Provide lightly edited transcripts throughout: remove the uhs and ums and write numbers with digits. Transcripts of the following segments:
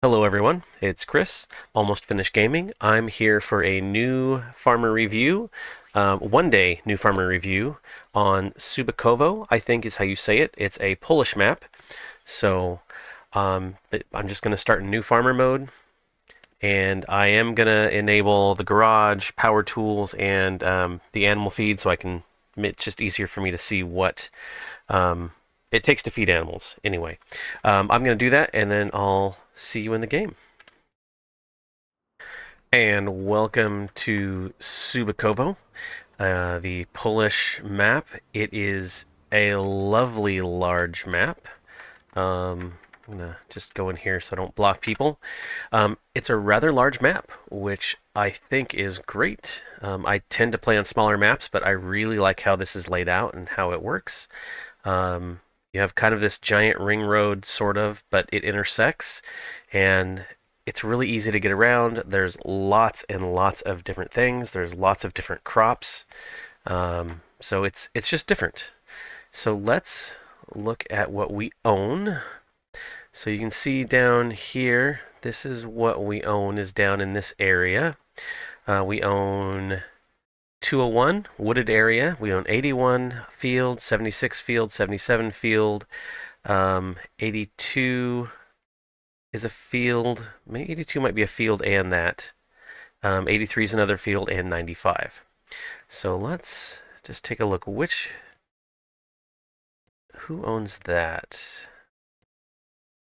Hello everyone, it's Chris, Almost Finished Gaming. I'm here for a new farmer review, one day new farmer review on Cybuchowo, I think is how you say it. It's a Polish map, so I'm just going to start in new farmer mode, and I am going to enable the garage, power tools, and the animal feed so it's just easier for me to see what um, it takes to feed animals. Anyway, I'm going to do that, and then I'll see you in the game. And welcome to Cybuchowo, the Polish map. It is a lovely large map. I'm gonna just go in here so I don't block people. It's a rather large map, which I think is great. I tend to play on smaller maps, but I really like how this is laid out and how it works. You have kind of this giant ring road, sort of, but it intersects, and it's really easy to get around. There's lots and lots of different things. There's lots of different crops. So it's just different. So let's look at what we own. So you can see down here, this is what we own is down in this area. We own 201 wooded area. We own 81 field, 76 field, 77 field, 82 is a field. Maybe 82 might be a field and that. 83 is another field and 95. So let's just take a look. Who owns that?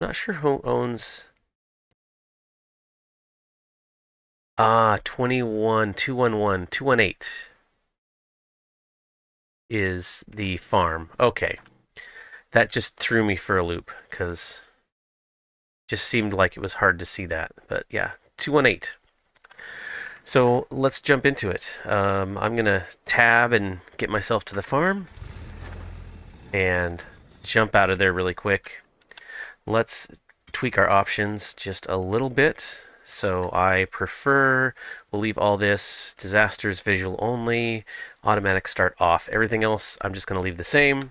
Not sure who owns. 21, 211, 218 is the farm. Okay. That just threw me for a loop because just seemed like it was hard to see that. But yeah, 218. So let's jump into it. I'm going to tab and get myself to the farm and jump out of there really quick. Let's tweak our options just a little bit. So I prefer, we'll leave all this disasters visual only, automatic start off. Everything else I'm just going to leave the same,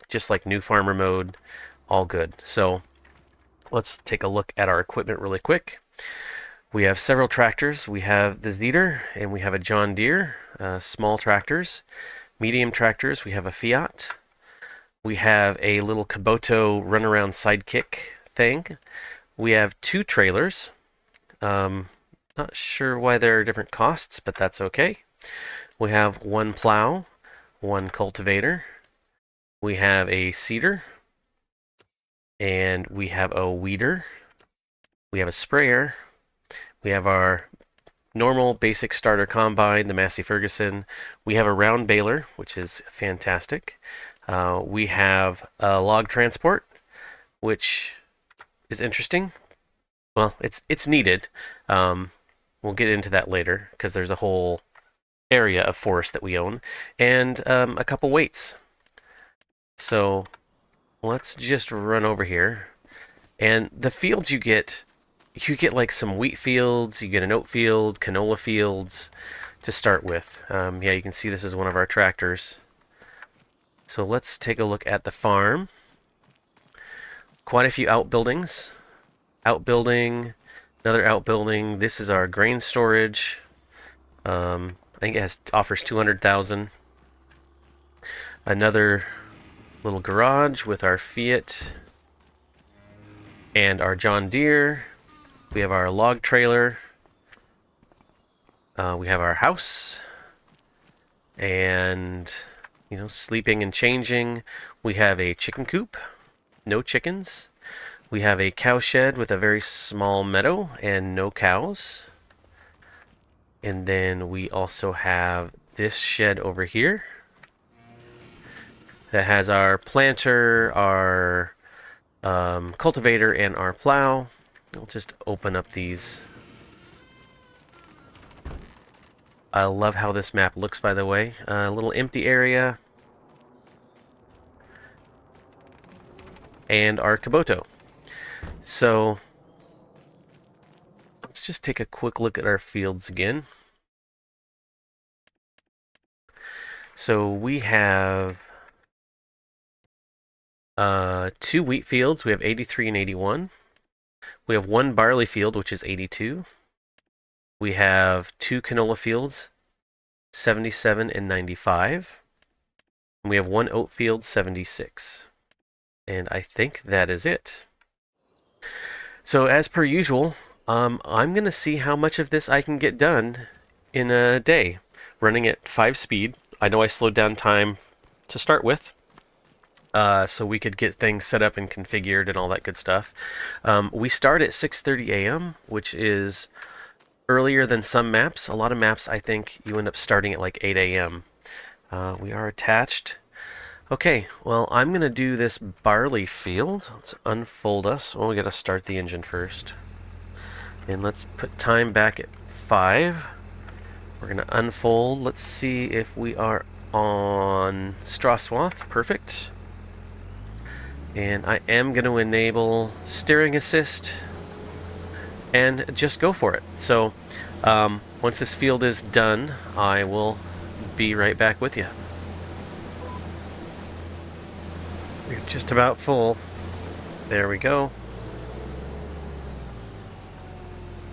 just like new farmer mode, all good. So let's take a look at our equipment really quick. We have several tractors. We have the Zetor and we have a John Deere, small tractors. Medium tractors, we have a Fiat. We have a little Kubota runaround sidekick thing. We have two trailers. Not sure why there are different costs, but that's okay. We have one plow, one cultivator. We have a seeder, and we have a weeder. We have a sprayer. We have our normal basic starter combine, the Massey Ferguson. We have a round baler, which is fantastic. We have a log transport, which is interesting. Well, it's needed. We'll get into that later because there's a whole area of forest that we own, and a couple weights. So let's just run over here. And the fields you get like some wheat fields, you get an oat field, canola fields to start with. Yeah, you can see this is one of our tractors. So let's take a look at the farm. Quite a few outbuildings. Outbuilding, another outbuilding. This is our grain storage. I think offers 200,000. Another little garage with our Fiat and our John Deere. We have our log trailer. We have our house, and sleeping and changing. We have a chicken coop, no chickens. We have a cow shed with a very small meadow and no cows. And then we also have this shed over here that has our planter, our cultivator, and our plow. I'll just open up these. I love how this map looks, by the way. A little empty area. And our Kubota. So let's just take a quick look at our fields again. So we have two wheat fields. We have 83 and 81. We have one barley field, which is 82. We have two canola fields, 77 and 95. And we have one oat field, 76. And I think that is it. So as per usual, I'm going to see how much of this I can get done in a day, running at 5 speed. I know I slowed down time to start with, so we could get things set up and configured and all that good stuff. We start at 6:30 a.m., which is earlier than some maps. A lot of maps, I think, you end up starting at like 8 a.m. We are attached. Okay, well, I'm going to do this barley field. Let's unfold us. Well, we got to start the engine first. And let's put time back at 5. We're going to unfold. Let's see if we are on straw swath. Perfect. And I am going to enable steering assist and just go for it. So once this field is done, I will be right back with you. We're just about full. There we go.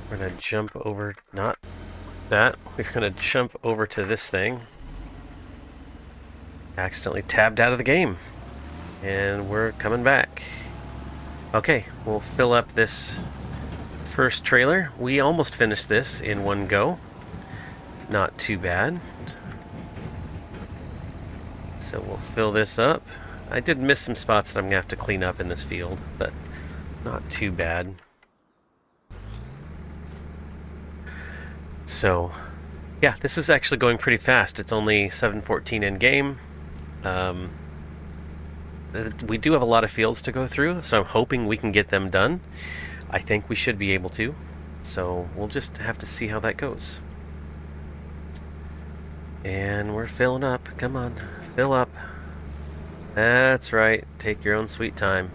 We're going to jump over, not that. We're going to jump over to this thing. Accidentally tabbed out of the game. And we're coming back. Okay, we'll fill up this first trailer. We almost finished this in one go. Not too bad. So we'll fill this up. I did miss some spots that I'm going to have to clean up in this field, but not too bad. So, yeah, this is actually going pretty fast. It's only 7:14 in game. We do have a lot of fields to go through, so I'm hoping we can get them done. I think we should be able to. So we'll just have to see how that goes. And we're filling up. Come on, fill up. That's right. Take your own sweet time.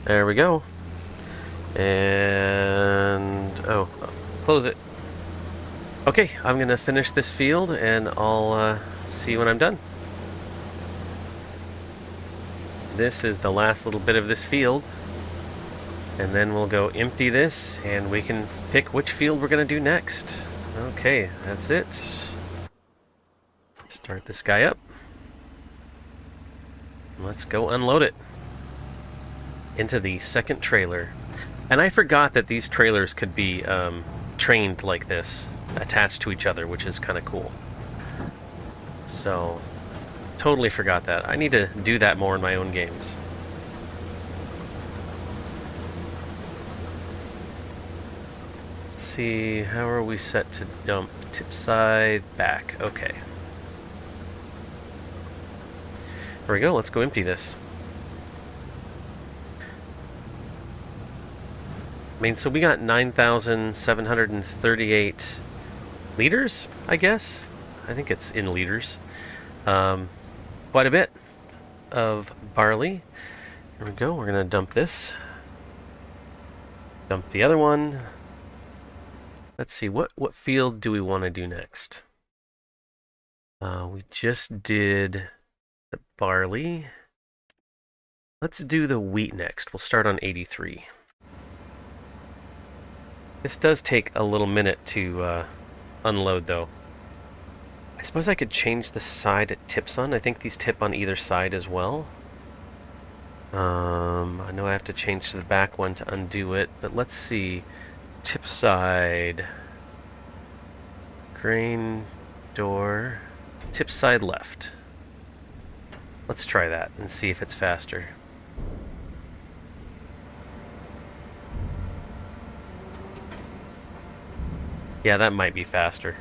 There we go. And oh, close it. Okay, I'm going to finish this field and I'll see you when I'm done. This is the last little bit of this field. And then we'll go empty this and we can pick which field we're going to do next. Okay, that's it. Start this guy up. Let's go unload it into the second trailer. And I forgot that these trailers could be trained like this, attached to each other, which is kind of cool. So, totally forgot that. I need to do that more in my own games. Let's see, how are we set to dump? Tip side, back. Okay. There we go, let's go empty this. I mean, so we got 9,738 liters, I guess. I think it's in liters. Quite a bit of barley. Here we go, we're going to dump this. Dump the other one. Let's see, what field do we want to do next? We just did the barley. Let's do the wheat next. We'll start on 83. This does take a little minute to unload, though. I suppose I could change the side it tips on. I think these tip on either side as well. I know I have to change to the back one to undo it, but let's see. Tip side. Grain door. Tip side left. Let's try that and see if it's faster. Yeah, that might be faster.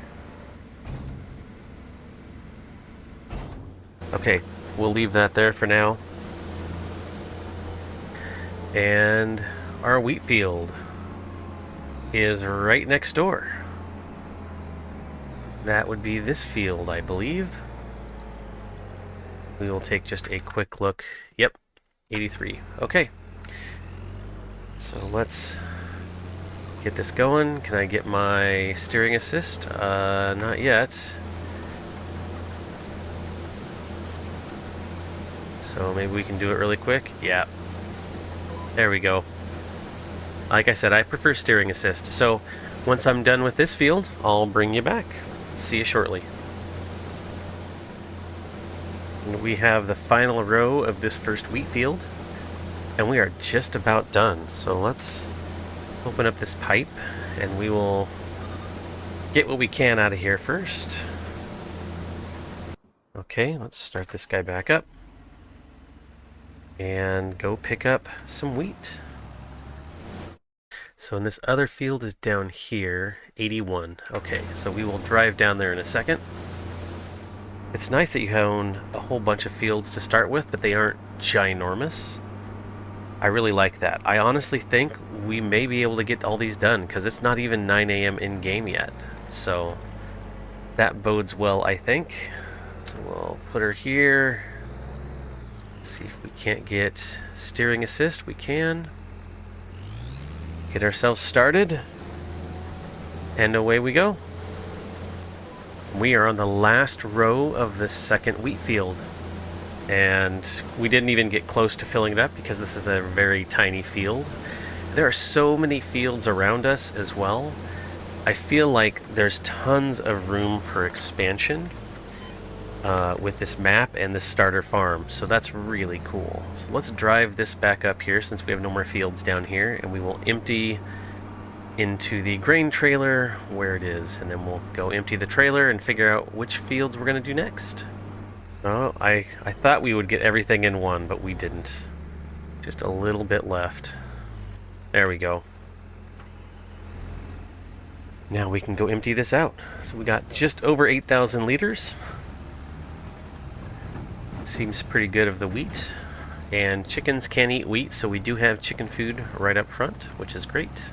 Okay, we'll leave that there for now. And our wheat field is right next door. That would be this field, I believe. We will take just a quick look. Yep, 83. Okay. So let's get this going. Can I get my steering assist? Not yet. So maybe we can do it really quick. Yeah. There we go. Like I said, I prefer steering assist. So once I'm done with this field, I'll bring you back. See you shortly. And we have the final row of this first wheat field, and we are just about done. So let's open up this pipe, and we will get what we can out of here first. Okay, let's start this guy back up and go pick up some wheat. So in this other field is down here, 81. Okay, so we will drive down there in a second. It's nice that you own a whole bunch of fields to start with, but they aren't ginormous. I really like that. I honestly think we may be able to get all these done because it's not even 9 a.m. in game yet. So that bodes well, I think. So we'll put her here. See if we can't get steering assist. We can. Get ourselves started. And away we go. We are on the last row of the second wheat field, and we didn't even get close to filling it up because this is a very tiny field. There are so many fields around us as well. I feel like there's tons of room for expansion with this map and this starter farm, so that's really cool. So let's drive this back up here since we have no more fields down here, and we will empty into the grain trailer where it is, and then we'll go empty the trailer and figure out which fields we're going to do next. Oh, I thought we would get everything in one, but we didn't. Just a little bit left. There we go. Now we can go empty this out. So we got just over 8,000 liters. Seems pretty good of the wheat. And chickens can eat wheat, so we do have chicken food right up front, which is great.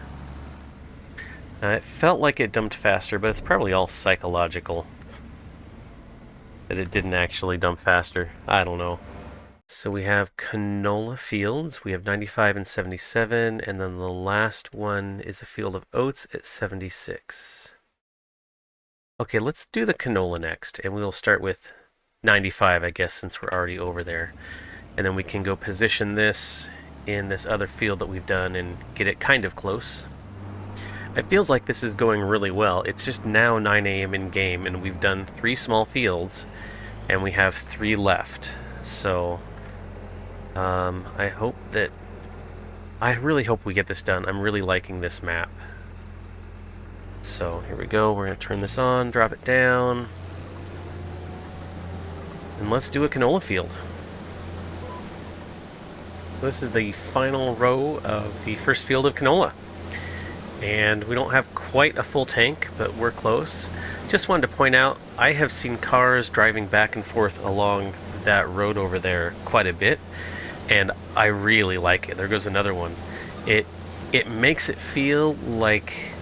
It felt like it dumped faster, but it's probably all psychological. That it didn't actually dump faster. I don't know. So we have canola fields. We have 95 and 77, and then the last one is a field of oats at 76. Okay, let's do the canola next, and we'll start with 95, I guess, since we're already over there. And then we can go position this in this other field that we've done and get it kind of close. It feels like this is going really well. It's just now 9 a.m. in game, and we've done 3 small fields, and we have 3 left. So I really hope we get this done. I'm really liking this map. So here we go. We're going to turn this on, drop it down, and let's do a canola field. This is the final row of the first field of canola. And we don't have quite a full tank, but we're close. Just wanted to point out, I have seen cars driving back and forth along that road over there quite a bit, and I really like it. There goes another one. It makes it feel like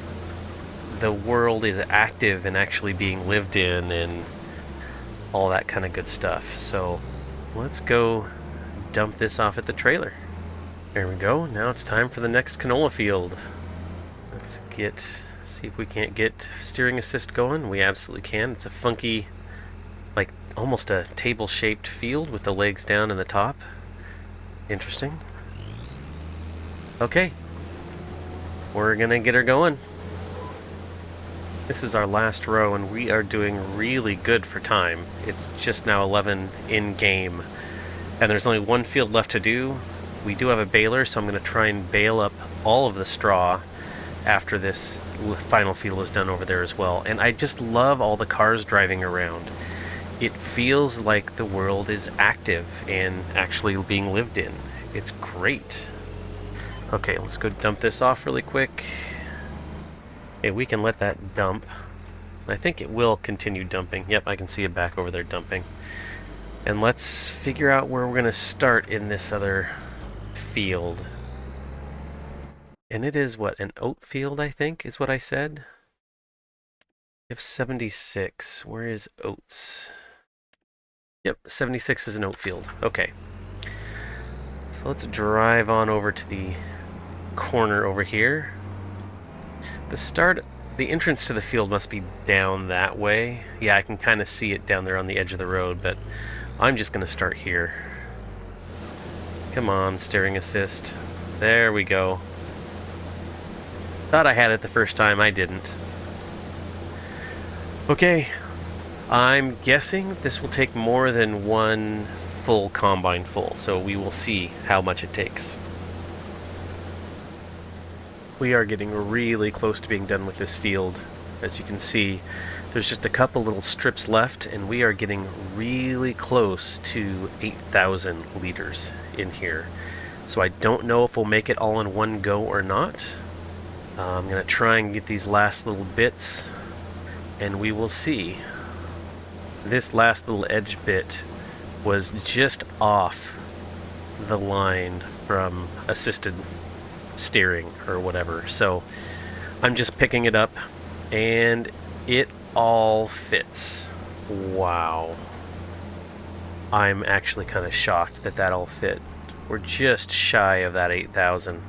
the world is active and actually being lived in and all that kind of good stuff. So let's go dump this off at the trailer. There we go. Now it's time for the next canola field. Let's see if we can't get steering assist going. We absolutely can. It's a funky, like almost a table-shaped field with the legs down and the top. Interesting. Okay. We're gonna get her going. This is our last row, and we are doing really good for time. It's just now 11 in game, and there's only one field left to do. We do have a baler, so I'm going to try and bale up all of the straw after this final field is done over there as well. And I just love all the cars driving around. It feels like the world is active and actually being lived in. It's great. Okay, let's go dump this off really quick. Okay, we can let that dump. I think it will continue dumping. Yep, I can see it back over there dumping. And let's figure out where we're going to start in this other field. And it is what, an oat field, I think, is what I said. We have 76. Where is oats? Yep, 76 is an oat field. Okay. So let's drive on over to the corner over here. The entrance to the field must be down that way. Yeah, I can kind of see it down there on the edge of the road, but I'm just going to start here. Come on, steering assist. There we go. Thought I had it the first time, I didn't. Okay, I'm guessing this will take more than one full combine full, so we will see how much it takes. We are getting really close to being done with this field. As you can see, there's just a couple little strips left, and we are getting really close to 8,000 liters in here. So I don't know if we'll make it all in one go or not. I'm going to try and get these last little bits, and we will see. This last little edge bit was just off the line from assisted steering or whatever. So I'm just picking it up, and it all fits. Wow. I'm actually kind of shocked that that all fit. We're just shy of that 8,000.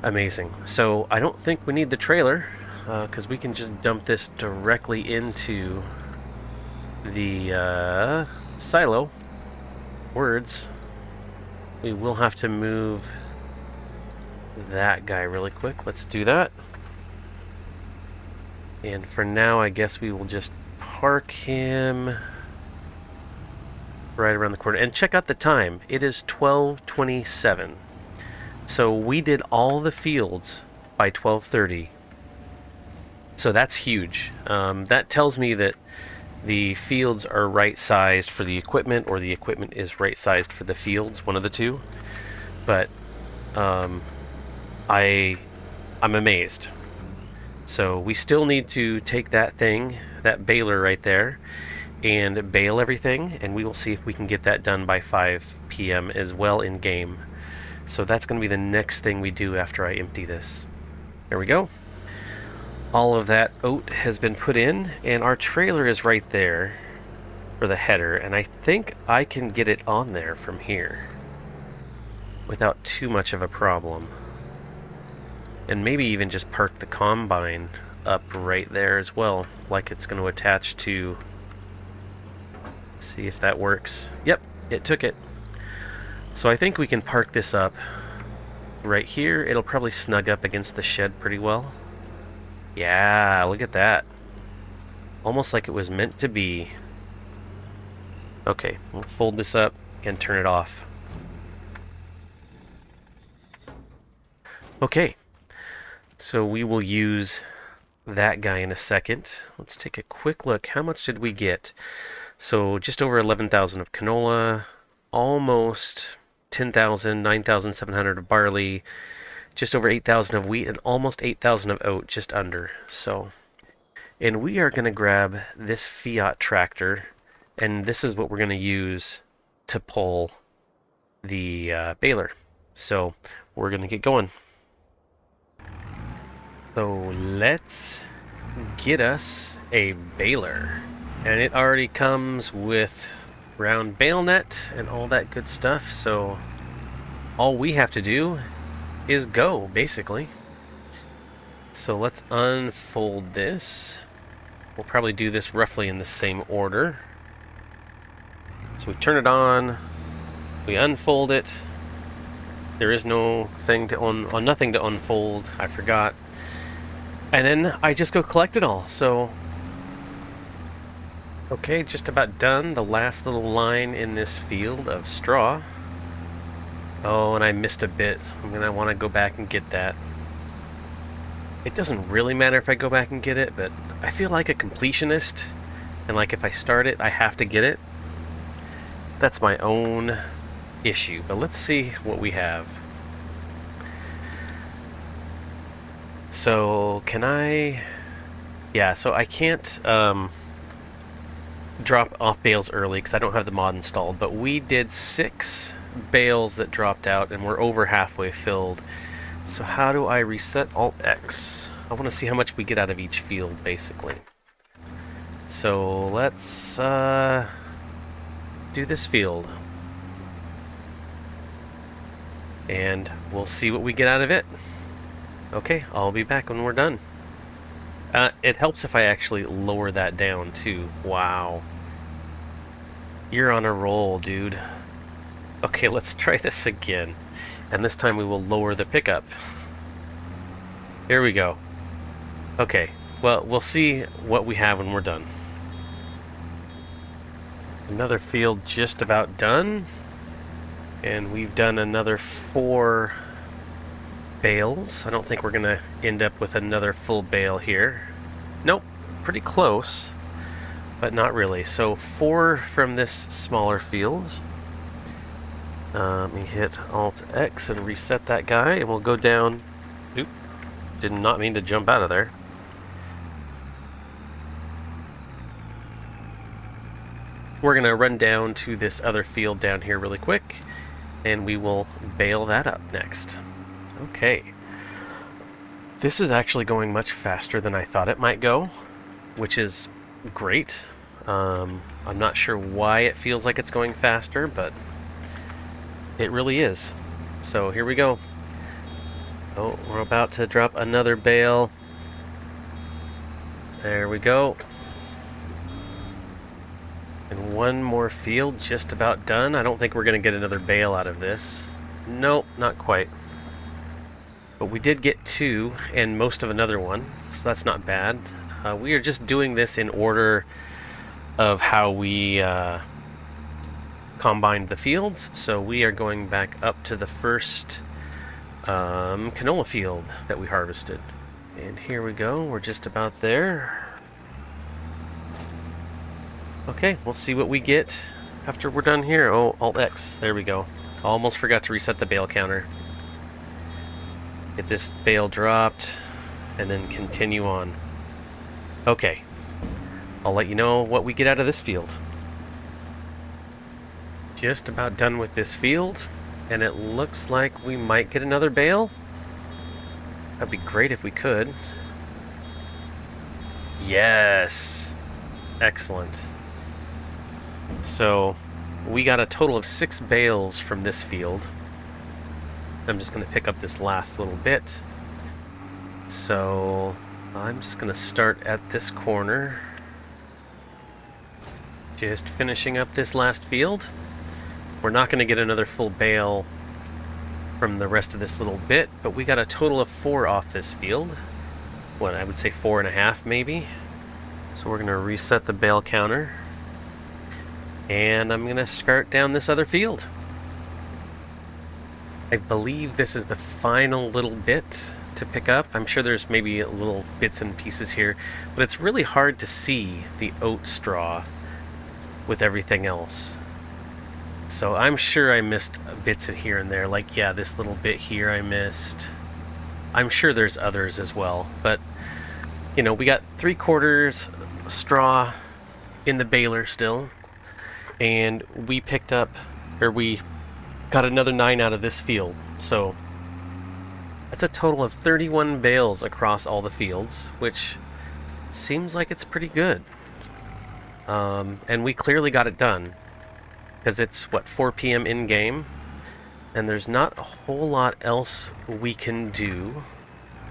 Amazing. So I don't think we need the trailer, because we can just dump this directly into the silo. Words. We will have to move that guy really quick. Let's do that. And for now, I guess we will just park him right around the corner. And check out the time. It is 12:27. So we did all the fields by 12:30. So that's huge. That tells me that the fields are right-sized for the equipment, or the equipment is right-sized for the fields, one of the two. But I'm amazed. So we still need to take that thing, that baler right there, and bale everything, and we will see if we can get that done by 5 p.m. as well in game. So that's going to be the next thing we do after I empty this. There we go. All of that oat has been put in, and our trailer is right there for the header, and I think I can get it on there from here without too much of a problem. And maybe even just park the combine up right there as well, like it's going to attach to. See if that works. Yep, it took it. So I think we can park this up right here. It'll probably snug up against the shed pretty well. Yeah, look at that. Almost like it was meant to be. Okay, we'll fold this up and turn it off. Okay, so we will use that guy in a second. Let's take a quick look. How much did we get? So just over 11,000 of canola, almost 10,000, 9,700 of barley, just over 8,000 of wheat, and almost 8,000 of oat, just under. So, and we are going to grab this Fiat tractor, and this is what we're going to use to pull the baler. So we're going to get going. So let's get us a baler. And it already comes with round bale net and all that good stuff. So all we have to do is go, basically. So let's unfold this. We'll probably do this roughly in the same order. So we turn it on, we unfold it. There is no thing to nothing to unfold. I forgot. And then I just go collect it all. So okay, just about done. The last little line in this field of straw. Oh, and I missed a bit. I'm going to want to go back and get that. It doesn't really matter if I go back and get it, but I feel like a completionist. And like if I start it, I have to get it. That's my own issue. But let's see what we have. So, can I... Yeah, so I can't drop off bales early because I don't have the mod installed. But we did 6 bales that dropped out, and we're over halfway filled. So how do I reset? Alt X. I want to see how much we get out of each field, basically. So let's do this field, and we'll see what we get out of it. Okay, I'll be back when we're done. It helps if I actually lower that down too. Wow, you're on a roll, dude. Okay, let's try this again. And this time we will lower the pickup. Here we go. Okay, well, we'll see what we have when we're done. Another field just about done. And we've done another 4 bales. I don't think we're going to end up with another full bale here. Nope, pretty close, but not really. So 4 from this smaller field. Let me hit Alt-X and reset that guy, and we'll go down. Oop, did not mean to jump out of there. We're going to run down to this other field down here really quick, and we will bale that up next. Okay. This is actually going much faster than I thought it might go, which is great. I'm not sure why it feels like it's going faster, but it really is. So here we go. Oh, we're about to drop another bale. There we go. And one more field just about done. I don't think we're going to get another bale out of this. Nope, not quite. But we did get 2 and most of another one, so that's not bad. We are just doing this in order of how we combined the fields. So we are going back up to the first canola field that we harvested. And here we go, we're just about there. Okay, we'll see what we get after we're done here. Oh, Alt-X, there we go. Almost forgot to reset the bale counter. Get this bale dropped, and then continue on. Okay, I'll let you know what we get out of this field. Just about done with this field, and it looks like we might get another bale. That'd be great if we could. Yes! Excellent. So, we got a total of 6 bales from this field. I'm just going to pick up this last little bit. So, I'm just going to start at this corner. Just finishing up this last field. We're not going to get another full bale from the rest of this little bit, but we got a total of 4 off this field. What, I would say 4.5 maybe. So we're going to reset the bale counter. And I'm going to start down this other field. I believe this is the final little bit to pick up. I'm sure there's maybe little bits and pieces here, but it's really hard to see the oat straw with everything else. So I'm sure I missed bits in here and there, like, yeah, this little bit here I missed. I'm sure there's others as well, but, you know, we got 3/4 straw in the baler still, and we picked up, or we got another 9 out of this field. So that's a total of 31 bales across all the fields, which seems like it's pretty good. And we clearly got it done, because it's, what, 4 p.m. in-game, and there's not a whole lot else we can do.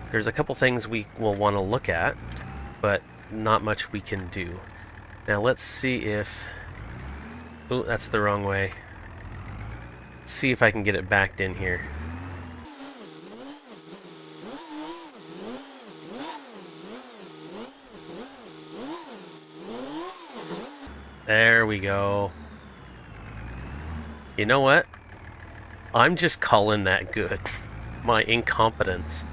There's a couple things we will want to look at, but not much we can do. Now let's see if... Oh, that's the wrong way. Let's see if I can get it backed in here. There we go. You know what? I'm just calling that good. My incompetence.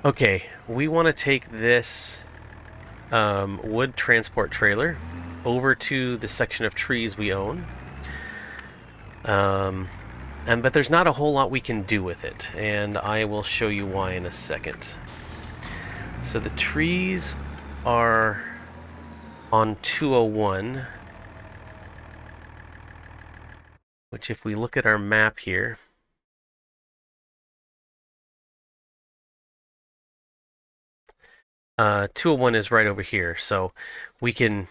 Okay, we want to take this wood transport trailer over to the section of trees we own. But there's not a whole lot we can do with it, and I will show you why in a second. So the trees are on 201, which, if we look at our map here, uh, 201 is right over here, so we can,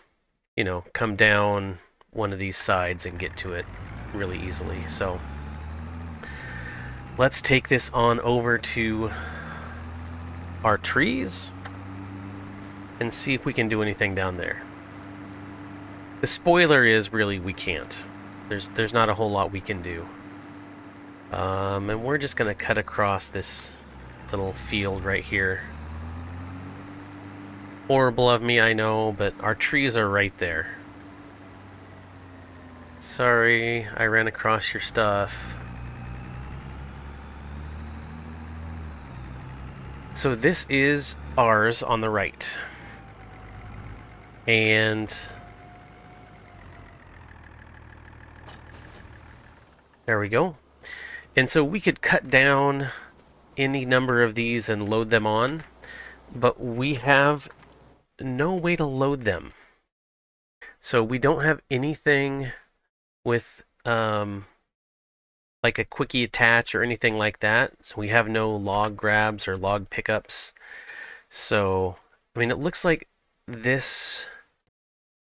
you know, come down one of these sides and get to it really easily. So let's take this on over to our trees and see if we can do anything down there. The spoiler is, really, we can't. There's not a whole lot we can do. And we're just gonna cut across this little field right here. Horrible of me, I know, but our trees are right there. Sorry, I ran across your stuff. So this is ours on the right. And there we go. And so we could cut down any number of these and load them on, but we have no way to load them. So we don't have anything with like a quickie attach or anything like that. So we have no log grabs or log pickups. So, I mean, it looks like this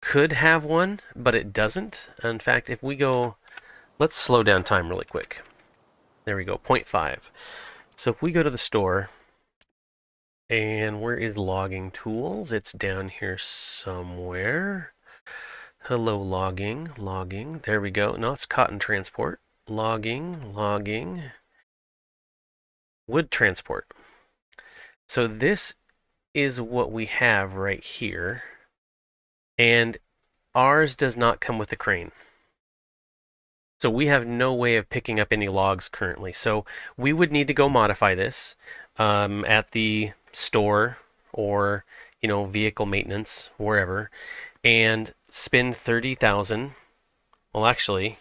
could have one, but it doesn't. In fact, if we go, let's slow down time really quick. There we go, 0.5. So if we go to the store, and where is logging tools? It's down here somewhere. Hello, logging. There we go. No, it's cotton transport. Logging. Wood transport. So this is what we have right here. And ours does not come with a crane. So we have no way of picking up any logs currently. So we would need to go modify this at the store or, you know, vehicle maintenance, wherever, and spend 30,000. Well, actually,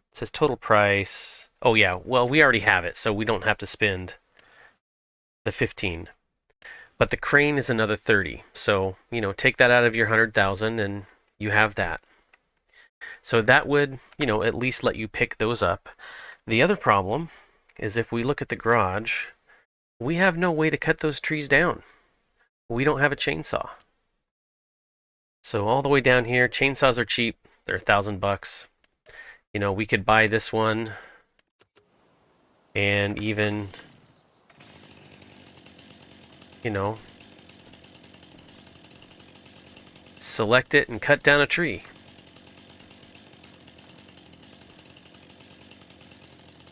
it says total price. Oh yeah, well, we already have it, so we don't have to spend the 15. But the crane is another 30. So, you know, take that out of your 100,000 and you have that. So that would, you know, at least let you pick those up. The other problem is if we look at the garage, we have no way to cut those trees down. We don't have a chainsaw. So all the way down here, chainsaws are cheap. They're $1,000. You know, we could buy this one and even, you know, select it and cut down a tree.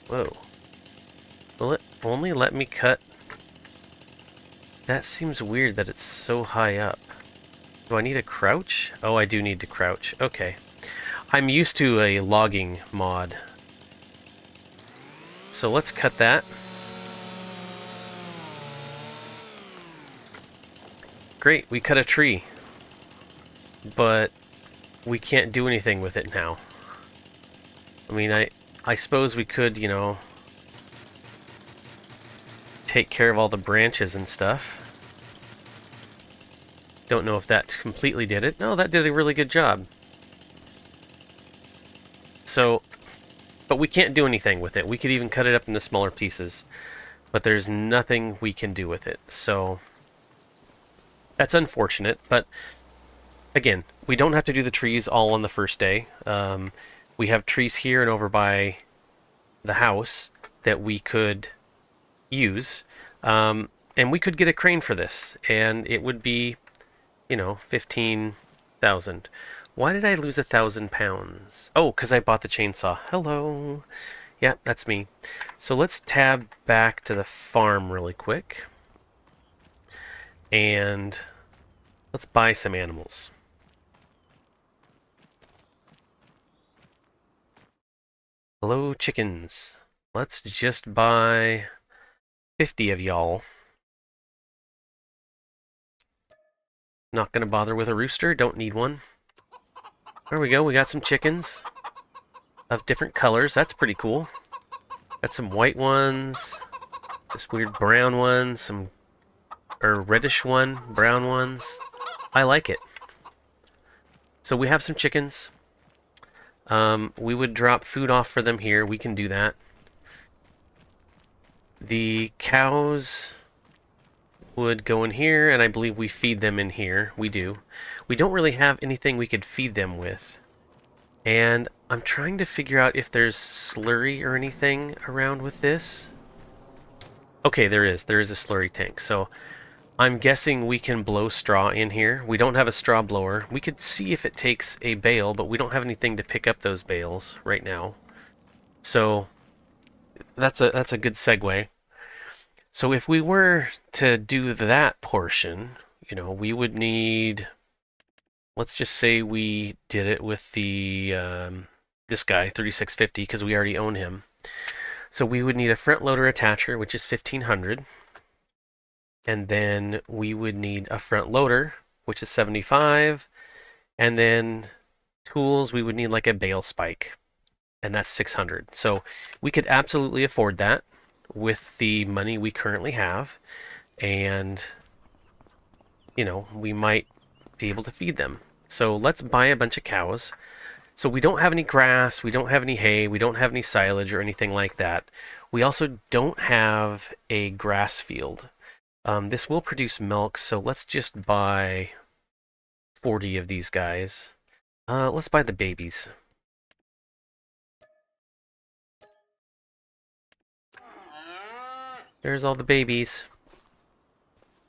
Whoa. Will it only let me cut? That seems weird that it's so high up. Do I need to crouch? Oh, I do need to crouch. Okay. I'm used to a logging mod. So let's cut that. Great, we cut a tree. But we can't do anything with it now. I mean, I suppose we could, you know, take care of all the branches and stuff. Don't know if that completely did it. No, that did a really good job. So, but we can't do anything with it. We could even cut it up into smaller pieces, but there's nothing we can do with it. So, that's unfortunate, but again, we don't have to do the trees all on the first day. We have trees here and over by the house that we could use, and we could get a crane for this, and it would be, you know, 15,000. Why did I lose 1,000 pounds? Oh, because I bought the chainsaw. Hello. Yeah, that's me. So let's tab back to the farm really quick, and let's buy some animals. Hello, chickens. Let's just buy 50 of y'all. Not gonna bother with a rooster, don't need one. There we go, we got some chickens of different colors. That's pretty cool. Got some white ones, this weird brown one, some reddish one, brown ones. I like it. So we have some chickens. We would drop food off for them here. We can do that. The cows would go in here, and I believe we feed them in here. We do. We don't really have anything we could feed them with. And I'm trying to figure out if there's slurry or anything around with this. Okay, there is. There is a slurry tank. So I'm guessing we can blow straw in here. We don't have a straw blower. We could see if it takes a bale, but we don't have anything to pick up those bales right now. So that's a good segue. So if we were to do that portion, we would need, let's just say we did it with the this guy 3650 because we already own him. So we would need a front loader attacher, which is 1500. And then we would need a front loader, which is 75. And then tools, we would need like a bale spike, and that's 600. So we could absolutely afford that with the money we currently have. And, we might be able to feed them. So let's buy a bunch of cows. So we don't have any grass, we don't have any hay, we don't have any silage or anything like that. We also don't have a grass field. This will produce milk, so let's just buy 40 of these guys. Let's buy the babies. There's all the babies.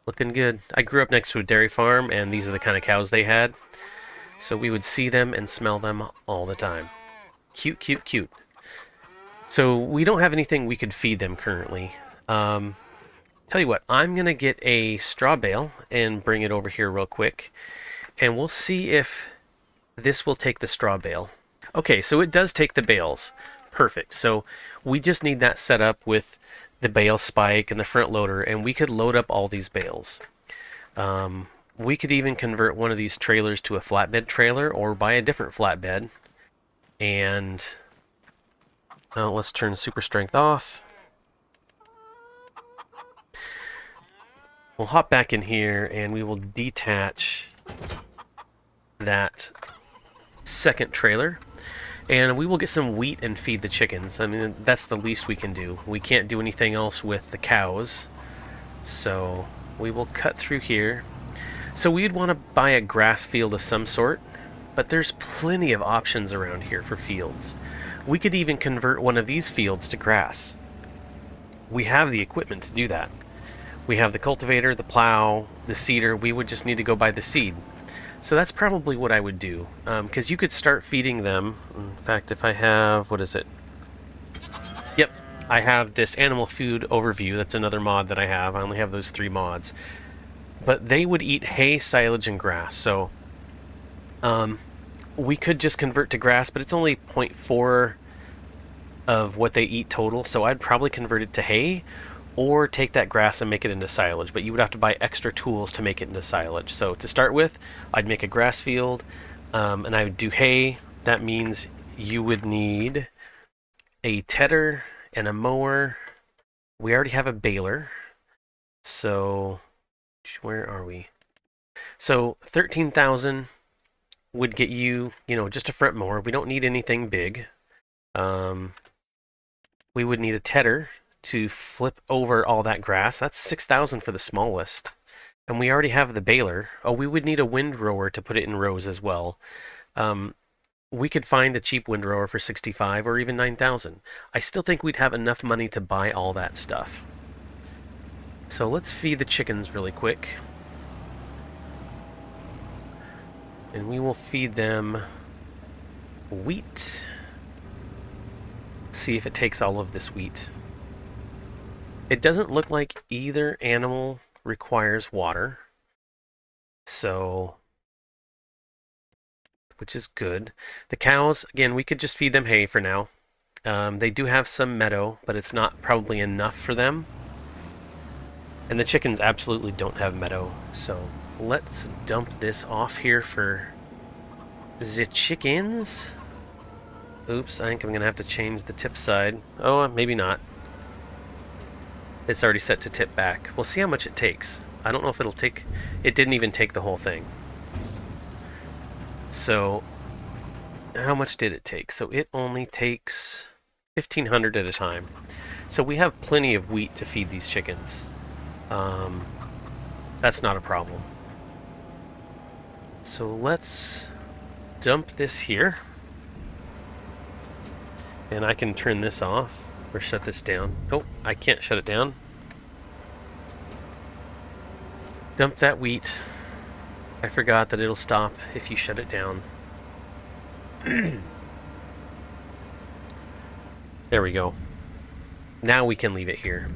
Looking good. I grew up next to a dairy farm, and these are the kind of cows they had. So we would see them and smell them all the time. Cute, cute, cute. So we don't have anything we could feed them currently. Tell you what, I'm going to get a straw bale and bring it over here real quick. And we'll see if this will take the straw bale. Okay, so it does take the bales. Perfect. So we just need that set up with the bale spike and the front loader, and we could load up all these bales. We could even convert one of these trailers to a flatbed trailer or buy a different flatbed. And let's turn super strength off. We'll hop back in here and we will detach that second trailer. And we will get some wheat and feed the chickens. I mean, that's the least we can do. We can't do anything else with the cows. So we will cut through here. So we'd want to buy a grass field of some sort, but there's plenty of options around here for fields. We could even convert one of these fields to grass. We have the equipment to do that. We have the cultivator, the plow, the seeder. We would just need to go buy the seed. So that's probably what I would do, because you could start feeding them. In fact, if I have, what is it? Yep, I have this animal food overview. That's another mod that I have. I only have those 3 mods. But they would eat hay, silage, and grass. So we could just convert to grass, but it's only 0.4 of what they eat total. So I'd probably convert it to hay, or take that grass and make it into silage, but you would have to buy extra tools to make it into silage. So to start with, I'd make a grass field, and I would do hay. That means you would need a tedder and a mower. We already have a baler, so where are we? So 13,000 would get you, just a front mower. We don't need anything big. We would need a tedder to flip over all that grass. That's 6,000 for the smallest. And we already have the baler. Oh, we would need a windrower to put it in rows as well. We could find a cheap windrower for 65 or even 9,000. I still think we'd have enough money to buy all that stuff. So let's feed the chickens really quick. And we will feed them wheat. See if it takes all of this wheat. It doesn't look like either animal requires water, so, which is good. The cows, again, we could just feed them hay for now. They do have some meadow, but it's not probably enough for them. And the chickens absolutely don't have meadow, so let's dump this off here for the chickens. Oops, I think I'm going to have to change the tip side. Oh, maybe not. It's already set to tip back. We'll see how much it takes. I don't know if it'll take... It didn't even take the whole thing. So, how much did it take? So it only takes 1,500 at a time. So we have plenty of wheat to feed these chickens. That's not a problem. So let's dump this here. And I can turn this off. Or shut this down. Oh, I can't shut it down. Dump that wheat. I forgot that it'll stop if you shut it down. There we go. Now we can leave it here.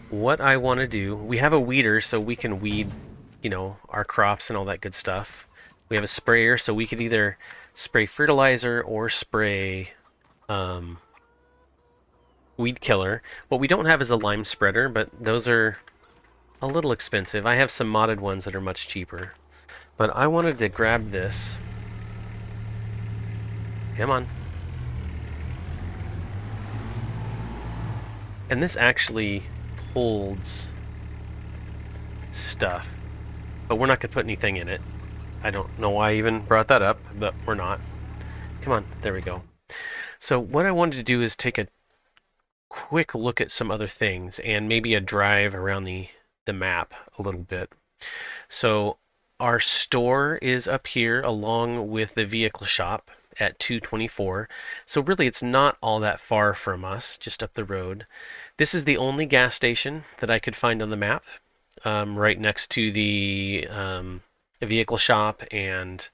What I want to do, we have a weeder so we can weed, you know, our crops and all that good stuff. We have a sprayer so we could either spray fertilizer or spray weed killer. What we don't have is a lime spreader, but those are a little expensive. I have some modded ones that are much cheaper. But I wanted to grab this. Come on. And this actually holds stuff, but we're not going to put anything in it. I don't know why I even brought that up, but we're not. Come on, there we go. So what I wanted to do is take a quick look at some other things and maybe a drive around the map a little bit. So our store is up here along with the vehicle shop at 224. So really it's not all that far from us, just up the road. This is the only gas station that I could find on the map, right next to the vehicle shop and,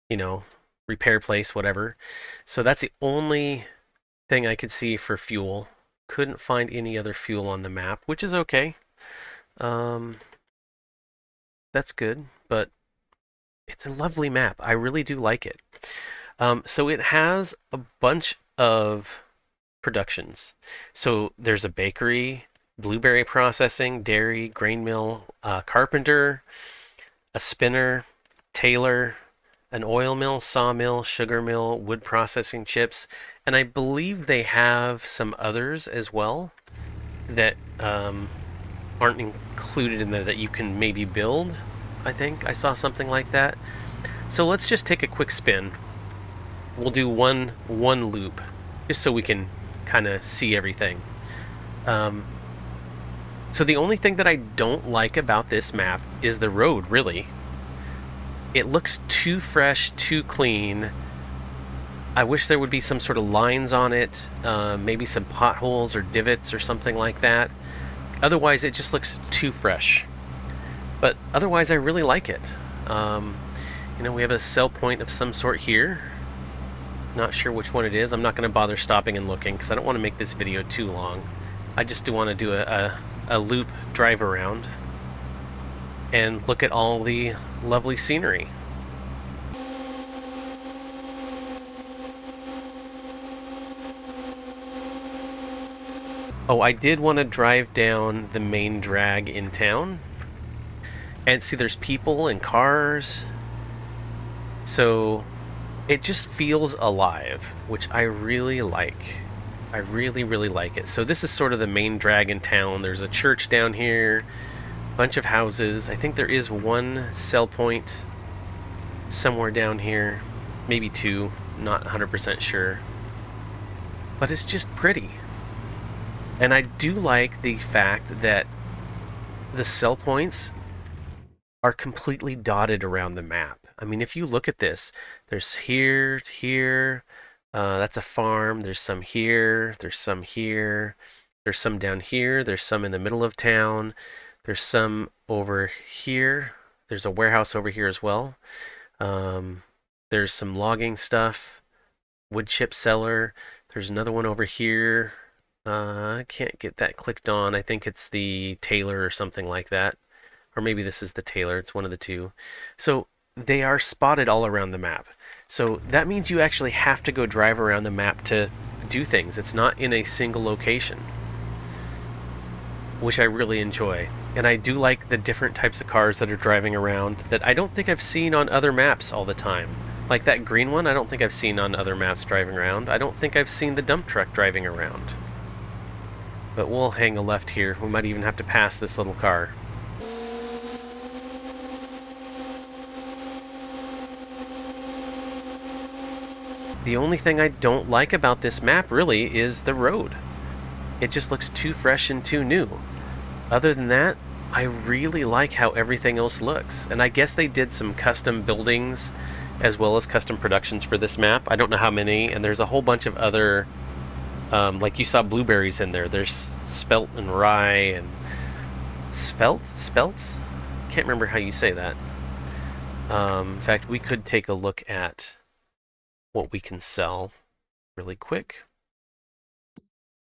you know, repair place, whatever. So that's the only thing I could see for fuel. Couldn't find any other fuel on the map, which is okay. That's good, but it's a lovely map. I really do like it. So it has a bunch of productions. So there's a bakery, blueberry processing, dairy, grain mill, carpenter, a spinner, tailor, an oil mill, sawmill, sugar mill, wood processing, chips, and I believe they have some others as well that aren't included in there that you can maybe build. I think I saw something like that. So let's just take a quick spin. We'll do one loop just so we can kind of see everything. So the only thing that I don't like about this map is the road, really. It looks too fresh, too clean. I wish there would be some sort of lines on it, maybe some potholes or divots or something like that. Otherwise, it just looks too fresh. But otherwise, I really like it. You know, we have a sell point of some sort here. Not sure which one it is. I'm not going to bother stopping and looking because I don't want to make this video too long. I just do want to do a loop drive around and look at all the lovely scenery. Oh, I did want to drive down the main drag in town and see there's people and cars. So it just feels alive, which I really like. I really, really like it. So this is sort of the main drag in town. There's a church down here, a bunch of houses. I think there is one sell point somewhere down here, maybe two, not 100% sure. But it's just pretty. And I do like the fact that the sell points are completely dotted around the map. I mean, if you look at this, there's here, that's a farm, there's some here, there's some here, there's some down here, there's some in the middle of town, there's some over here, there's a warehouse over here as well, there's some logging stuff, wood chip cellar, there's another one over here, I can't get that clicked on, I think it's the tailor or something like that, or maybe this is the tailor, it's one of the two. So they are spotted all around the map. So that means you actually have to go drive around the map to do things. It's not in a single location, which I really enjoy. And I do like the different types of cars that are driving around that I don't think I've seen on other maps all the time. Like that green one, I don't think I've seen on other maps driving around. I don't think I've seen the dump truck driving around. But we'll hang a left here. We might even have to pass this little car. The only thing I don't like about this map really is the road. It just looks too fresh and too new. Other than that, I really like how everything else looks. And I guess they did some custom buildings as well as custom productions for this map. I don't know how many, and there's a whole bunch of other, like you saw blueberries in there. There's spelt and rye and Spelt? Can't remember how you say that. In fact, we could take a look at what we can sell really quick.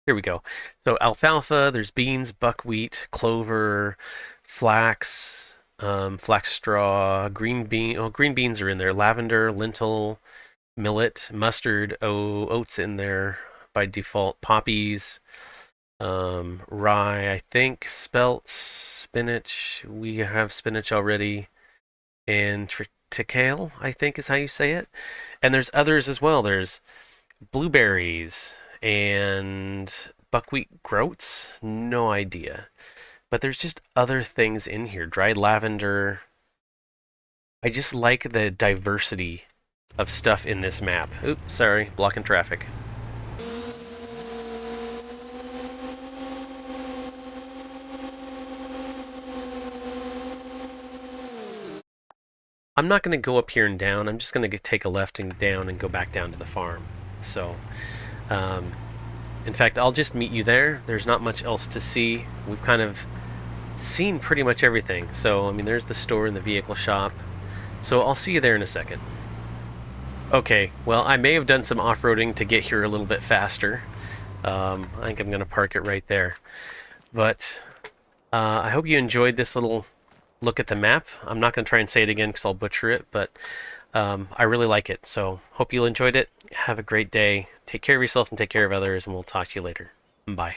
Here we go. So alfalfa, there's beans, buckwheat, clover, flax, flax straw, green bean. Oh, green beans are in there. Lavender, lentil, millet, mustard, oats in there by default. Poppies, rye, I think, spelt, spinach. We have spinach already, and triticale, I think is how you say it. And there's others as well. There's blueberries and buckwheat groats. No idea. But there's just other things in here. Dried lavender. I just like the diversity of stuff in this map. Oops, sorry, blocking traffic. I'm not going to go up here and down. I'm just going to take a left and down and go back down to the farm. So, um, in fact, I'll just meet you there. There's not much else to see. We've kind of seen pretty much everything. So, I mean, there's the store and the vehicle shop. So I'll see you there in a second. Okay, well, I may have done some off-roading to get here a little bit faster. I think I'm going to park it right there. But I hope you enjoyed this little look at the map. I'm not going to try and say it again because I'll butcher it, but I really like it. So hope you enjoyed it. Have a great day. Take care of yourself and take care of others, and we'll talk to you later. Bye.